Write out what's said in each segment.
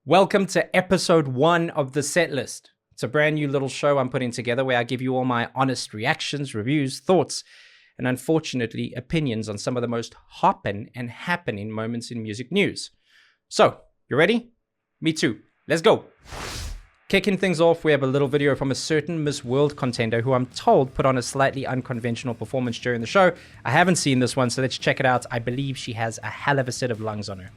Welcome to episode 1 of the SetList. It's a brand new little show I'm putting together where I give you all my honest reactions, reviews, thoughts, and unfortunately opinions on some of the most hoppin' and happening moments in music news. So, you ready? Me too. Let's go. Kicking things off, we have a little video from a certain Miss World contender who I'm told put on a slightly unconventional performance during the show. I haven't seen this one, so let's check it out. I believe she has a hell of a set of lungs on her.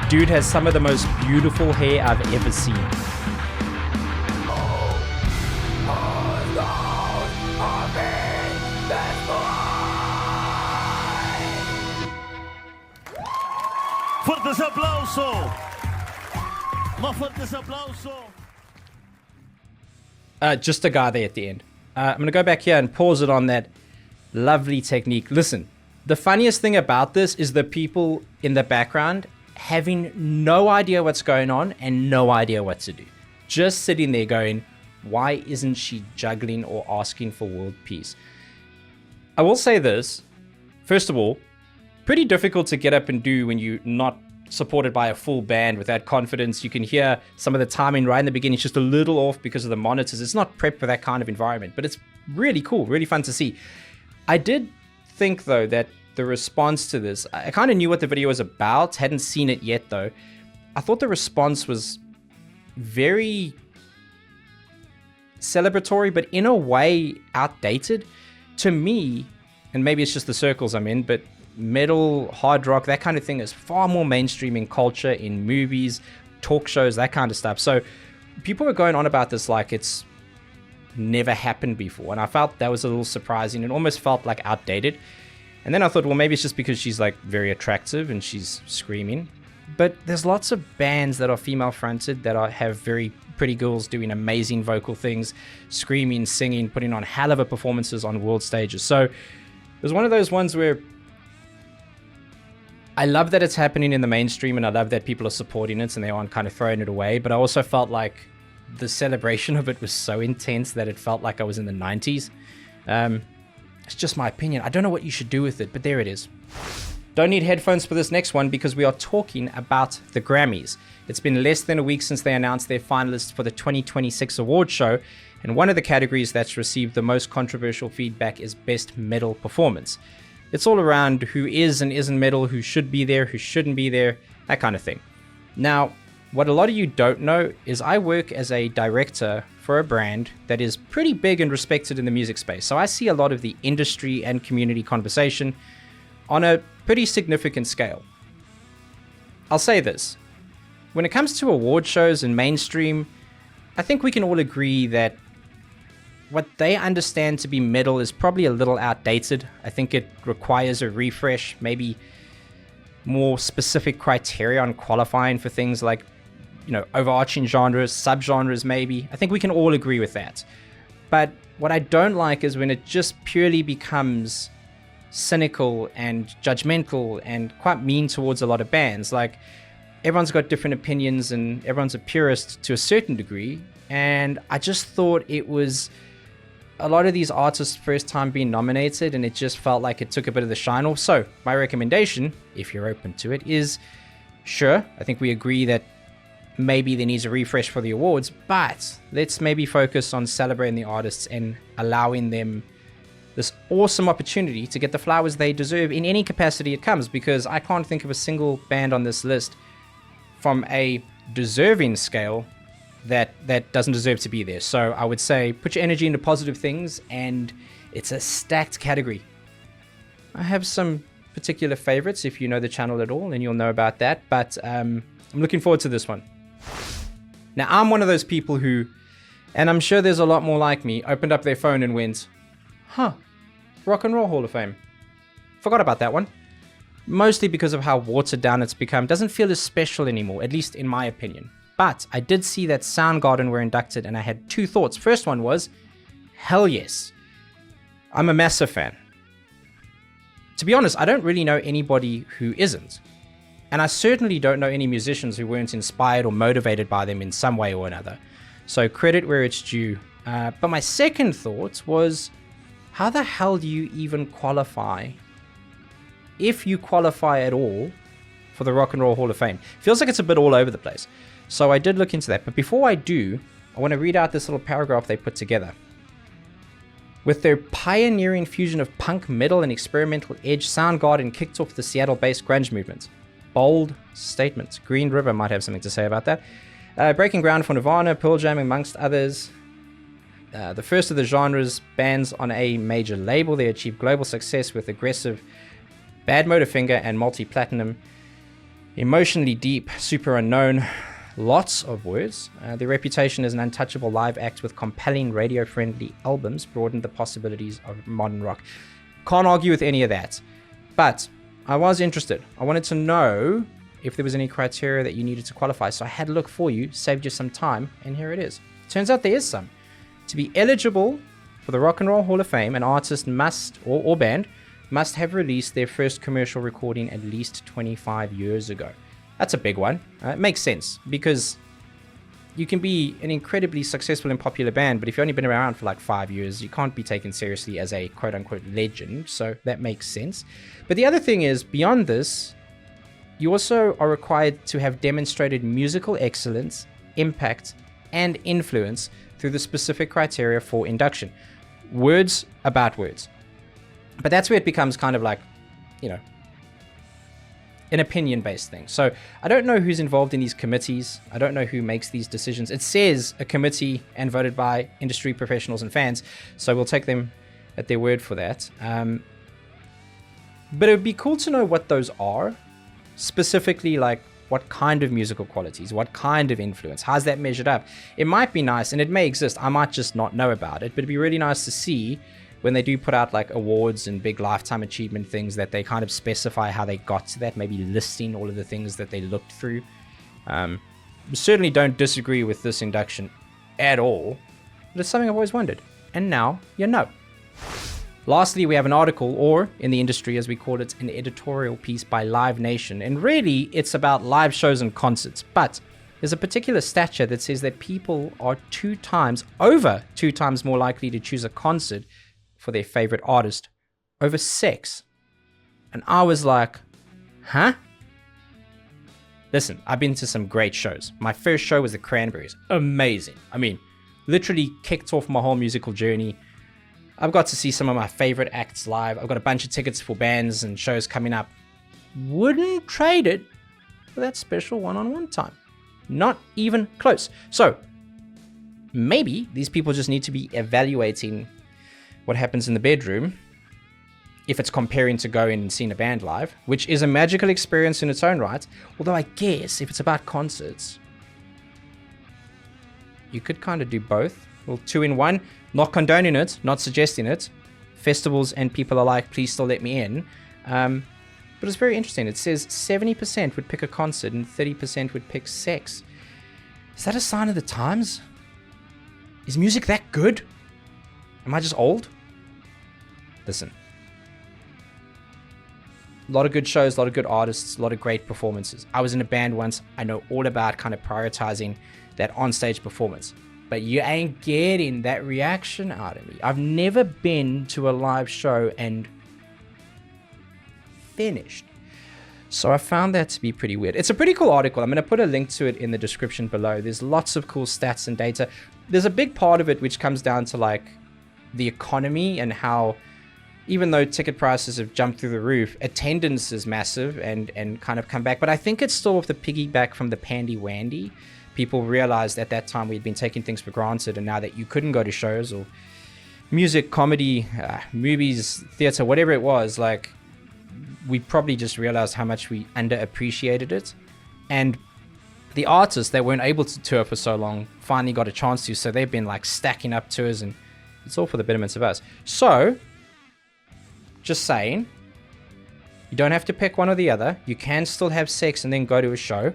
Dude has some of the most beautiful hair I've ever seen. Fuertes aplauso. Más fuertes aplauso. Just a guy there at the end. I'm going to go back here and pause it on that lovely technique. Listen, the funniest thing about this is the people in the background having no idea what's going on and no idea what to do. Just sitting there going, why isn't she juggling or asking for world peace? I will say this, first of all, pretty difficult to get up and do when you're not supported by a full band with that confidence. You can hear some of the timing right in the beginning, it's just a little off because of the monitors. It's not prepped for that kind of environment, but it's really cool, really fun to see. I did think though that the response to this, I kind of knew what the video was about, hadn't seen it yet though. I thought the response was very celebratory, but in a way outdated to me. And maybe it's just the circles I'm in, but metal, hard rock, that kind of thing is far more mainstream in culture, in movies, talk shows, that kind of stuff. So people were going on about this like it's never happened before. And I felt that was a little surprising and almost felt like outdated. And then I thought, well, maybe it's just because she's like very attractive and she's screaming. But there's lots of bands that are female fronted that have very pretty girls doing amazing vocal things, screaming, singing, putting on hell of a performances on world stages. So it was one of those ones where I love that it's happening in the mainstream and I love that people are supporting it and they aren't kind of throwing it away. But I also felt like the celebration of it was so intense that it felt like I was in the 90s. It's just my opinion. I don't know what you should do with it, but there it is. Don't need headphones for this next one because we are talking about the Grammys. It's been less than a week since they announced their finalists for the 2026 award show, and one of the categories that's received the most controversial feedback is Best Metal Performance. It's all around who is and isn't metal, who should be there, who shouldn't be there, that kind of thing. Now, what a lot of you don't know is I work as a director for a brand that is pretty big and respected in the music space. So I see a lot of the industry and community conversation on a pretty significant scale. I'll say this. When it comes to award shows and mainstream, I think we can all agree that what they understand to be metal is probably a little outdated. I think it requires a refresh, maybe more specific criteria on qualifying for things like, overarching genres, subgenres maybe. I think we can all agree with that. But what I don't like is when it just purely becomes cynical and judgmental and quite mean towards a lot of bands. Like, everyone's got different opinions and everyone's a purist to a certain degree. And I just thought it was a lot of these artists' first time being nominated and it just felt like it took a bit of the shine off. So my recommendation, if you're open to it, is sure, I think we agree that maybe there needs a refresh for the awards, but let's maybe focus on celebrating the artists and allowing them this awesome opportunity to get the flowers they deserve in any capacity it comes, because I can't think of a single band on this list from a deserving scale that doesn't deserve to be there. So I would say put your energy into positive things, and it's a stacked category. I have some particular favorites if you know the channel at all, and you'll know about that, but I'm looking forward to this one. Now, I'm one of those people who, and I'm sure there's a lot more like me, opened up their phone and went, Rock and Roll Hall of Fame. Forgot about that one. mostly because of how watered down it's become. Doesn't feel as special anymore, at least in my opinion. But I did see that Soundgarden were inducted, and I had two thoughts. First one was, hell yes. I'm a massive fan. To be honest, I don't really know anybody who isn't. And I certainly don't know any musicians who weren't inspired or motivated by them in some way or another. So credit where it's due. But my second thought was, how the hell do you even qualify, if you qualify at all, for the Rock and Roll Hall of Fame? Feels like it's a bit all over the place. So I did look into that. But before I do, I want to read out this little paragraph they put together. With their pioneering fusion of punk, metal, and experimental edge, Soundgarden kicked off the Seattle-based grunge movement. Bold statement. Green River might have something to say about that. Breaking ground for Nirvana, Pearl Jam, amongst others. The first of the genre's bands on a major label. They achieved global success with aggressive Bad Motorfinger and multi-platinum. Emotionally deep, super unknown. Lots of words. Their reputation as an untouchable live act with compelling radio-friendly albums broadened the possibilities of modern rock. Can't argue with any of that. But I was interested. I wanted to know if there was any criteria that you needed to qualify. So I had a look for you, saved you some time, and here it is. Turns out there is some. To be eligible for the Rock and Roll Hall of Fame, an artist must, or band, must have released their first commercial recording at least 25 years ago. That's a big one. It makes sense, because you can be an incredibly successful and popular band, but if you've only been around for like 5 years, you can't be taken seriously as a quote-unquote legend, so that makes sense. But the other thing is, beyond this, you also are required to have demonstrated musical excellence, impact, and influence through the specific criteria for induction. Words about words. But that's where it becomes kind of like, you know, an opinion-based thing. So I don't know who's involved in these committees. I don't know who makes these decisions. It says a committee and voted by industry professionals and fans, so we'll take them at their word for that. But it would be cool to know what those are, specifically like what kind of musical qualities, what kind of influence, how's that measured up? It might be nice, and it may exist, I might just not know about it, but it'd be really nice to see when they do put out like awards and big lifetime achievement things, that they kind of specify how they got to that, maybe listing all of the things that they looked through. Certainly don't disagree with this induction at all, but it's something I've always wondered, and now you know. Lastly, we have an article, or in the industry as we call it, an editorial piece by Live Nation, and really it's about live shows and concerts, but there's a particular stat that says that people are over two times more likely to choose a concert for their favorite artist over sex. And I was like, huh? Listen, I've been to some great shows. My first show was the Cranberries. Amazing. I mean, literally kicked off my whole musical journey. I've got to see some of my favorite acts live. I've got a bunch of tickets for bands and shows coming up. Wouldn't trade it for that special one-on-one time. Not even close. So, maybe these people just need to be evaluating what happens in the bedroom if it's comparing to going and seeing a band live, which is a magical experience in its own right. Although I guess if it's about concerts, you could kind of do both. Well, 2 in 1. Not condoning it, not suggesting it. Festivals and people alike, please still let me in. But it's very interesting. It says 70% would pick a concert and 30% would pick sex. Is that a sign of the times? Is music that good? Am I just old? Listen. A lot of good shows, a lot of good artists, a lot of great performances. I was in a band once. I know all about kind of prioritizing that onstage performance. But you ain't getting that reaction out of me. I've never been to a live show and finished. So I found that to be pretty weird. It's a pretty cool article. I'm going to put a link to it in the description below. There's lots of cool stats and data. There's a big part of it which comes down to like the economy and how, even though ticket prices have jumped through the roof, attendance is massive and kind of come back. But I think it's still with the piggyback from the pandy wandy. People realized at that time we'd been taking things for granted, and now that you couldn't go to shows or music, comedy, movies, theater, whatever it was, like we probably just realized how much we underappreciated it. And the artists that weren't able to tour for so long finally got a chance to, so they've been like stacking up tours, and it's all for the betterment of us. So, just saying, You don't have to pick one or the other. You can still have sex and then go to a show.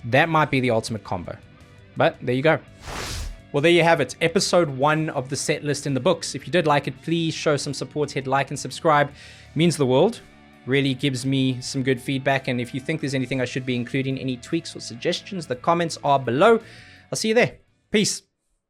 That might be the ultimate combo. But there you go. Well, there you have it. Episode 1 of the set list in the books. If you did like it, please show some support. Hit like and subscribe. It means the world. Really gives me some good feedback. And if you think there's anything I should be including, any tweaks or suggestions, the comments are below. I'll see you there. Peace.